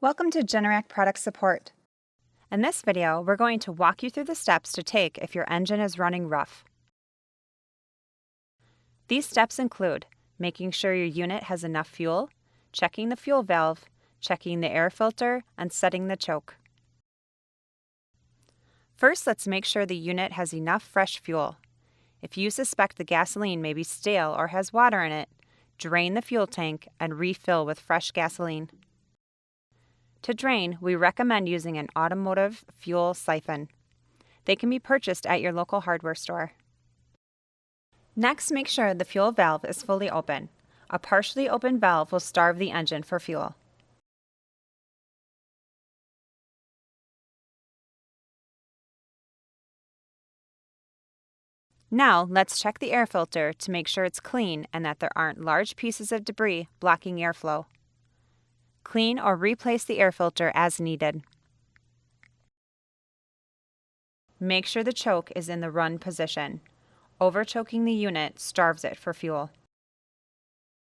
Welcome to Generac Product Support. In this video, we're going to walk you through the steps to take if your engine is running rough. These steps include making sure your unit has enough fuel, checking the fuel valve, checking the air filter, and setting the choke. First, let's make sure the unit has enough fresh fuel. If you suspect the gasoline may be stale or has water in it, drain the fuel tank and refill with fresh gasoline. To drain, we recommend using an automotive fuel siphon. They can be purchased at your local hardware store. Next, make sure the fuel valve is fully open. A partially open valve will starve the engine for fuel. Now, let's check the air filter to make sure it's clean and that there aren't large pieces of debris blocking airflow. Clean or replace the air filter as needed. Make sure the choke is in the run position. Over-choking the unit starves it for fuel.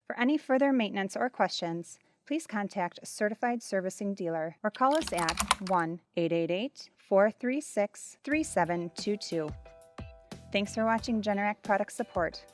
For any further maintenance or questions, please contact a certified servicing dealer or call us at 1-888-436-3722. Thanks for watching Generac Product Support.